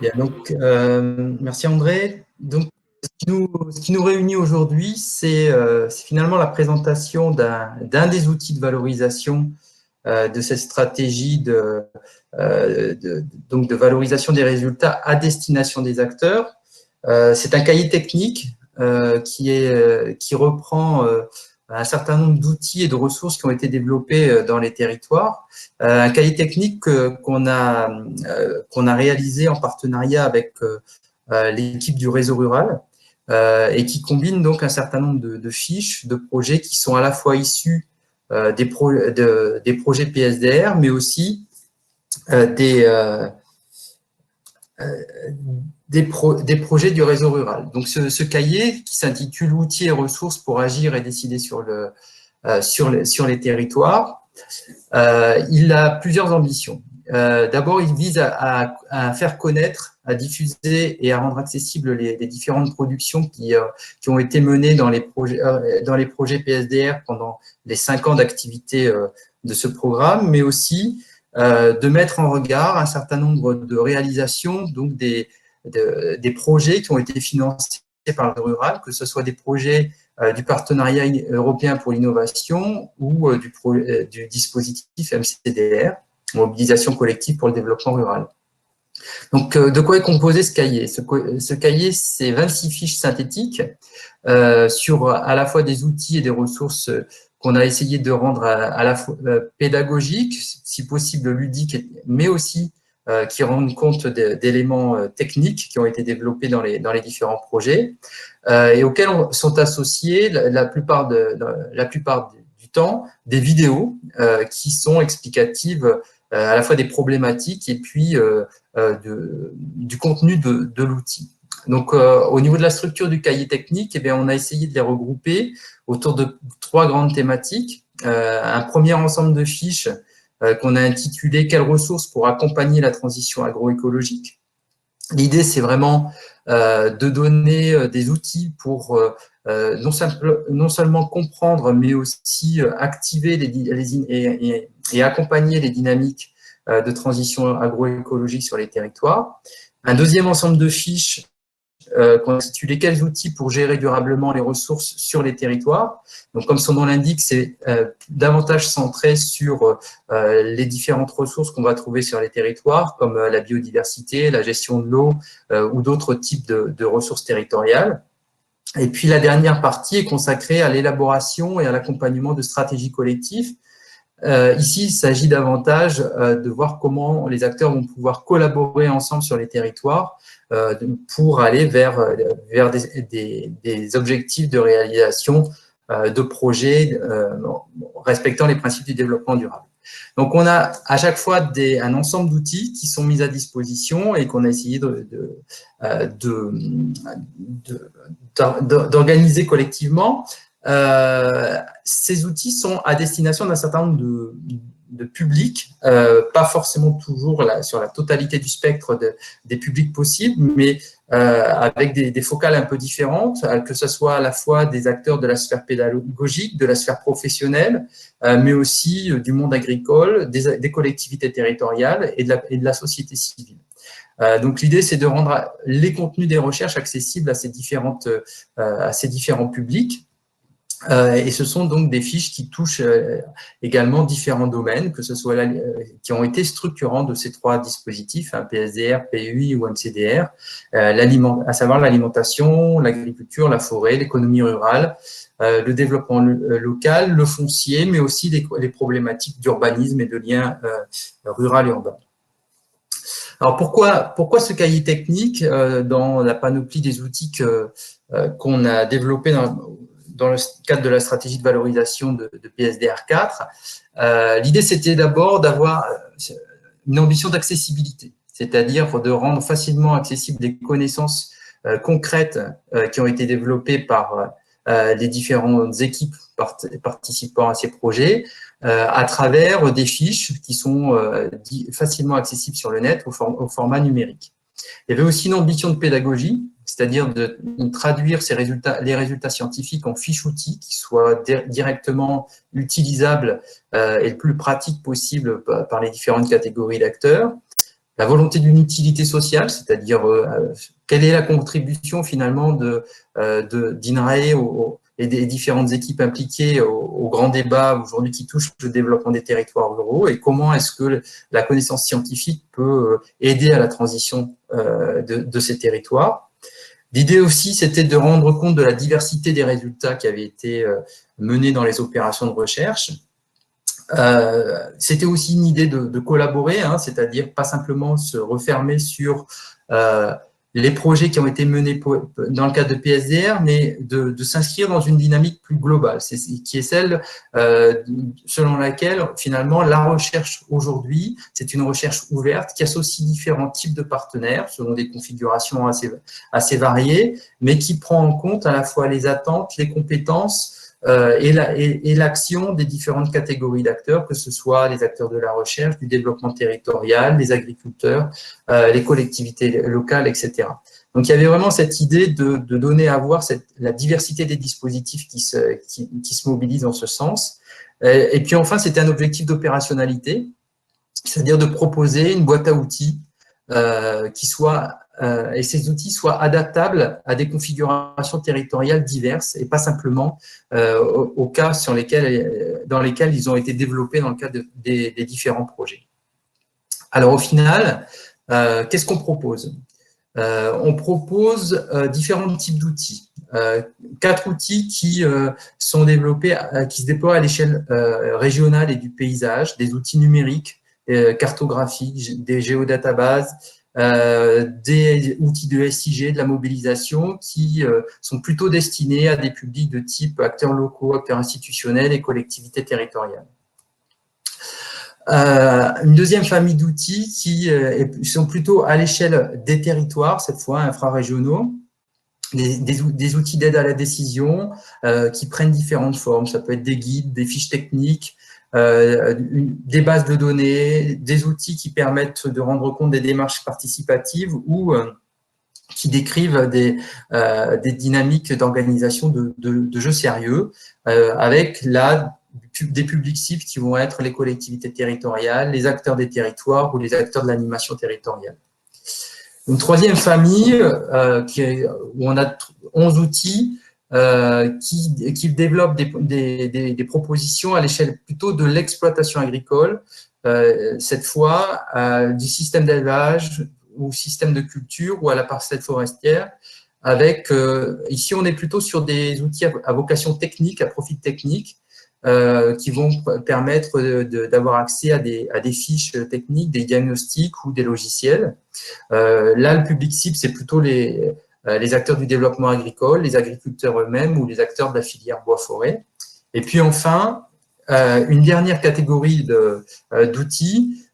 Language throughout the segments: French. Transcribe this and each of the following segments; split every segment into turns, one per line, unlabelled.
Bien, donc, merci André. Donc, ce qui nous réunit aujourd'hui, c'est finalement la présentation d'un des outils de valorisation de cette stratégie donc de valorisation des résultats à destination des acteurs. C'est un cahier technique qui reprend un certain nombre d'outils et de ressources qui ont été développés dans les territoires. Un cahier technique qu'on a réalisé en partenariat avec l'équipe du réseau rural et qui combine donc un certain nombre de fiches, de projets qui sont à la fois issus des projets PSDR, mais aussi euh, des projets du réseau rural. Donc ce cahier qui s'intitule Outils et ressources pour agir et décider sur les territoires, il a plusieurs ambitions. D'abord, il vise à faire connaître, à diffuser et à rendre accessibles les différentes productions qui ont été menées dans les projets PSDR pendant les 5 ans d'activité de ce programme, mais aussi de mettre en regard un certain nombre de réalisations, donc des projets qui ont été financés par le rural, que ce soit des projets du partenariat européen pour l'innovation ou du dispositif MCDR, mobilisation collective pour le développement rural. Donc, de quoi est composé ce cahier? Ce cahier, c'est 26 fiches synthétiques sur à la fois des outils et des ressources qu'on a essayé de rendre à la fois pédagogiques, si possible ludiques, mais aussi qui rendent compte d'éléments techniques qui ont été développés dans les différents projets et auxquels sont associés la plupart du temps des vidéos qui sont explicatives à la fois des problématiques et puis du contenu de l'outil. Donc, au niveau de la structure du cahier technique, eh bien, on a essayé de les regrouper autour de 3 grandes thématiques. Un premier ensemble de fiches qu'on a intitulé « Quelles ressources pour accompagner la transition agroécologique ?» L'idée, c'est vraiment de donner des outils pour non seulement comprendre, mais aussi activer et accompagner les dynamiques de transition agroécologique sur les territoires. Un deuxième ensemble de fiches constitué quels outils pour gérer durablement les ressources sur les territoires. Donc, comme son nom l'indique, c'est davantage centré sur les différentes ressources qu'on va trouver sur les territoires, comme la biodiversité, la gestion de l'eau ou d'autres types de ressources territoriales. Et puis, la dernière partie est consacrée à l'élaboration et à l'accompagnement de stratégies collectives. Ici, il s'agit davantage de voir comment les acteurs vont pouvoir collaborer ensemble sur les territoires pour aller vers des objectifs de réalisation de projets respectant les principes du développement durable. Donc, on a à chaque fois un ensemble d'outils qui sont mis à disposition et qu'on a essayé d'organiser collectivement. Ces outils sont à destination d'un certain nombre de publics, pas forcément toujours sur la totalité du spectre des publics possibles, mais avec des focales un peu différentes, que ce soit à la fois des acteurs de la sphère pédagogique, de la sphère professionnelle, mais aussi du monde agricole, des collectivités territoriales et de la société civile. Donc, l'idée, c'est de rendre les contenus des recherches accessibles à ces différents publics. Et ce sont donc des fiches qui touchent également différents domaines, que ce soit qui ont été structurants de ces 3 dispositifs, PSDR, PUI ou MCDR, à savoir l'alimentation, l'agriculture, la forêt, l'économie rurale, le développement local, le foncier, mais aussi les problématiques d'urbanisme et de lien rural-urbain. Alors, pourquoi ce cahier technique dans la panoplie des outils qu'on a développés dans le cadre de la stratégie de valorisation de PSDR 4, l'idée, c'était d'abord d'avoir une ambition d'accessibilité, c'est-à-dire de rendre facilement accessibles des connaissances concrètes qui ont été développées par les différentes équipes participant à ces projets, à travers des fiches qui sont facilement accessibles sur le net au format numérique. Il y avait aussi une ambition de pédagogie, c'est-à-dire de traduire les résultats scientifiques en fiches outils qui soient directement utilisables et le plus pratique possible par les différentes catégories d'acteurs. la volonté d'une utilité sociale, c'est-à-dire quelle est la contribution finalement d'INRAE et des différentes équipes impliquées au grand débat aujourd'hui qui touche le développement des territoires ruraux, et comment est-ce que la connaissance scientifique peut aider à la transition de ces territoires. L'idée aussi, c'était de rendre compte de la diversité des résultats qui avaient été menés dans les opérations de recherche. C'était aussi une idée de collaborer, hein, c'est-à-dire pas simplement se refermer sur les projets qui ont été menés dans le cadre de PSDR, mais de s'inscrire dans une dynamique plus globale, qui est celle selon laquelle, finalement, la recherche aujourd'hui, c'est une recherche ouverte qui associe différents types de partenaires, selon des configurations assez variées, mais qui prend en compte à la fois les attentes, les compétences, et l'action des différentes catégories d'acteurs, que ce soit les acteurs de la recherche, du développement territorial, les agriculteurs, les collectivités locales, etc. Donc, il y avait vraiment cette idée de donner à voir la diversité des dispositifs qui se mobilisent dans ce sens. Et puis, enfin, c'était un objectif d'opérationnalité, c'est-à-dire de proposer une boîte à outils qui soit et ces outils soient adaptables à des configurations territoriales diverses et pas simplement aux cas dans lesquels ils ont été développés dans le cadre des différents projets. Alors au final, qu'est-ce qu'on propose? On propose différents types d'outils. 4 outils qui sont développés, qui se déploient à l'échelle régionale et du paysage, des outils numériques, cartographiques, des géodatabases, des outils de SIG, de la mobilisation, qui sont plutôt destinés à des publics de type acteurs locaux, acteurs institutionnels et collectivités territoriales. Une deuxième famille d'outils qui sont plutôt à l'échelle des territoires, cette fois infrarégionaux, des outils d'aide à la décision qui prennent différentes formes. Ça peut être des guides, des fiches techniques, des bases de données, des outils qui permettent de rendre compte des démarches participatives ou qui décrivent des dynamiques d'organisation de jeux sérieux avec des publics cibles qui vont être les collectivités territoriales, les acteurs des territoires ou les acteurs de l'animation territoriale. Une troisième famille où on a 11 outils qui développent des propositions à l'échelle plutôt de l'exploitation agricole, cette fois du système d'élevage ou système de culture ou à la parcelle forestière, avec, ici on est plutôt sur des outils à vocation technique, à profil technique, qui vont permettre d'avoir accès à des fiches techniques, des diagnostics ou des logiciels. Là, le public cible, c'est plutôt les acteurs du développement agricole, les agriculteurs eux-mêmes ou les acteurs de la filière bois-forêt. Et puis enfin, une dernière catégorie d'outils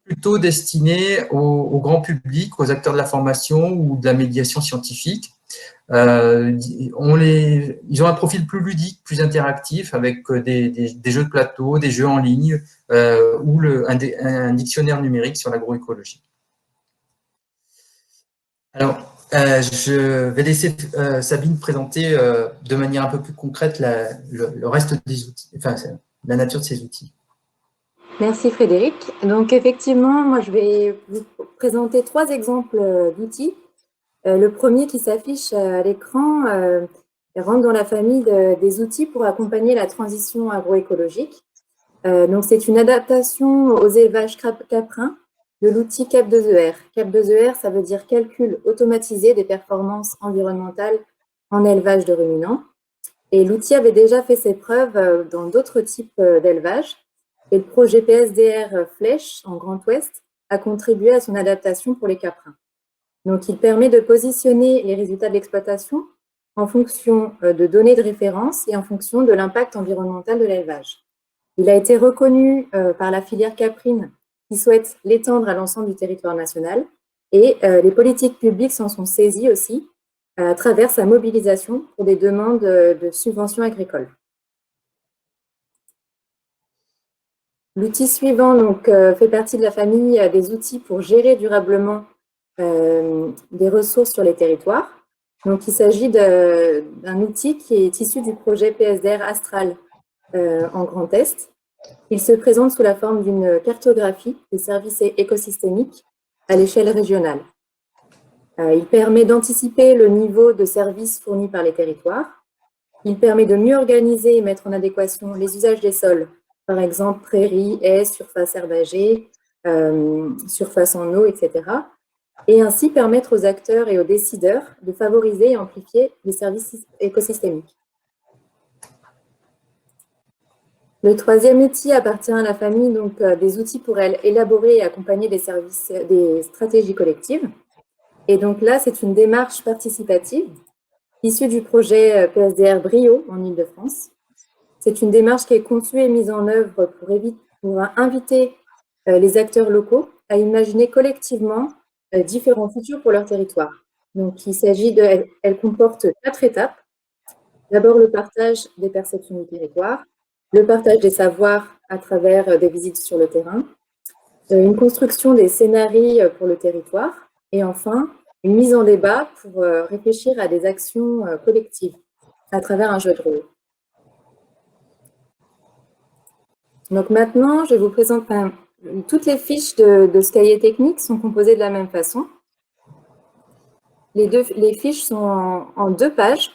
plutôt destinés au grand public, aux acteurs de la formation ou de la médiation scientifique. Ils ont un profil plus ludique, plus interactif, avec des jeux de plateau, des jeux en ligne ou un dictionnaire numérique sur l'agroécologie. Alors, je vais laisser Sabine présenter de manière un peu plus concrète le reste des outils, enfin la nature de ces outils.
Merci Frédéric. Donc effectivement, moi je vais vous présenter 3 exemples d'outils. Le premier qui s'affiche à l'écran rentre dans la famille des outils pour accompagner la transition agroécologique. Donc c'est une adaptation aux élevages caprins de l'outil CAP2ER. CAP2ER, ça veut dire calcul automatisé des performances environnementales en élevage de ruminants. Et l'outil avait déjà fait ses preuves dans d'autres types d'élevage. Et le projet PSDR Flèche en Grand Ouest a contribué à son adaptation pour les caprins. Donc, il permet de positionner les résultats de l'exploitation en fonction de données de référence et en fonction de l'impact environnemental de l'élevage. Il a été reconnu par la filière caprine qui souhaite l'étendre à l'ensemble du territoire national et les politiques publiques s'en sont saisies aussi à travers sa mobilisation pour des demandes de subventions agricoles. L'outil suivant donc, fait partie de la famille des outils pour gérer durablement des ressources sur les territoires. Donc, il s'agit d'un outil qui est issu du projet PSDR Astral en Grand Est Il se présente sous la forme d'une cartographie des services écosystémiques à l'échelle régionale. Il permet d'anticiper le niveau de services fournis par les territoires. Il permet de mieux organiser et mettre en adéquation les usages des sols, par exemple prairies, haies, surfaces herbagées, surfaces en eau, etc. Et ainsi permettre aux acteurs et aux décideurs de favoriser et amplifier les services écosystémiques. Le troisième outil appartient à la famille donc, des outils pour élaborer et accompagner des stratégies collectives. Et donc là, c'est une démarche participative issue du projet PSDR Brio en Île-de-France. C'est une démarche qui est conçue et mise en œuvre pour inviter les acteurs locaux à imaginer collectivement différents futurs pour leur territoire. Donc, elle comporte 4 étapes. D'abord, le partage des perceptions du territoire, le partage des savoirs à travers des visites sur le terrain, une construction des scénarios pour le territoire et enfin, une mise en débat pour réfléchir à des actions collectives à travers un jeu de rôle. Donc maintenant, je vais vous présenter toutes les fiches de ce cahier technique sont composées de la même façon. Les fiches sont en 2 pages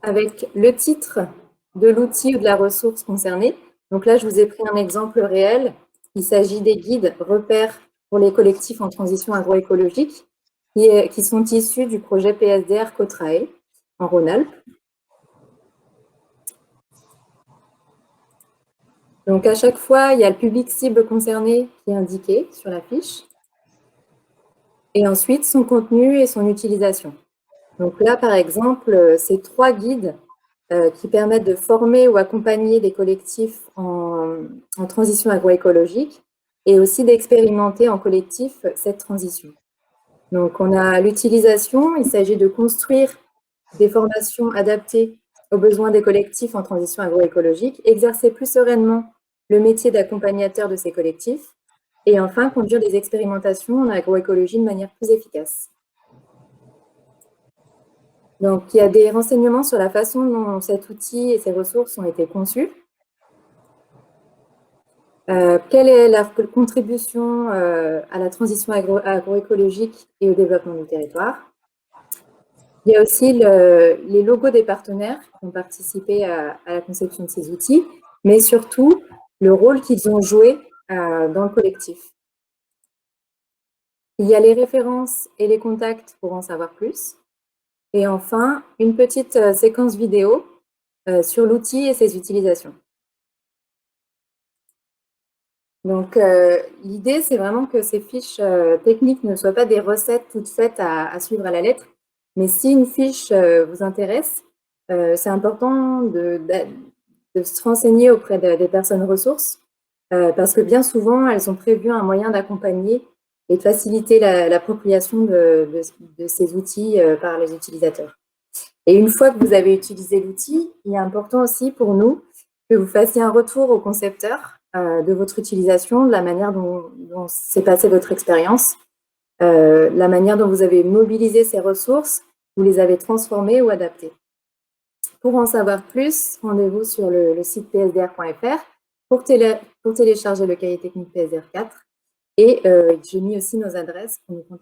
avec le titre de l'outil ou de la ressource concernée. Donc là, je vous ai pris un exemple réel. Il s'agit des guides repères pour les collectifs en transition agroécologique qui sont issus du projet PSDR Cotrae en Rhône-Alpes. Donc à chaque fois, il y a le public cible concerné qui est indiqué sur la fiche. Et ensuite, son contenu et son utilisation. Donc là, par exemple, c'est 3 guides qui permettent de former ou accompagner des collectifs en transition agroécologique et aussi d'expérimenter en collectif cette transition. Donc, on a l'utilisation, il s'agit de construire des formations adaptées aux besoins des collectifs en transition agroécologique, exercer plus sereinement le métier d'accompagnateur de ces collectifs et enfin conduire des expérimentations en agroécologie de manière plus efficace. Donc, il y a des renseignements sur la façon dont cet outil et ces ressources ont été conçus. Quelle est la contribution à la transition agroécologique et au développement du territoire? Il y a aussi les logos des partenaires qui ont participé à la conception de ces outils, mais surtout le rôle qu'ils ont joué dans le collectif. Il y a les références et les contacts pour en savoir plus. Et enfin, une petite séquence vidéo sur l'outil et ses utilisations. Donc, l'idée, c'est vraiment que ces fiches techniques ne soient pas des recettes toutes faites à suivre à la lettre, mais si une fiche vous intéresse, c'est important de se renseigner auprès des personnes ressources, parce que bien souvent, elles ont prévu un moyen d'accompagner et de faciliter l'appropriation de ces outils par les utilisateurs. Et une fois que vous avez utilisé l'outil, il est important aussi pour nous que vous fassiez un retour au concepteur de votre utilisation, de la manière dont s'est passée votre expérience, la manière dont vous avez mobilisé ces ressources, vous les avez transformées ou adaptées. Pour en savoir plus, rendez-vous sur le site psdr.fr pour télécharger le cahier technique PSDR 4 et j'ai mis aussi nos adresses pour nous contacter.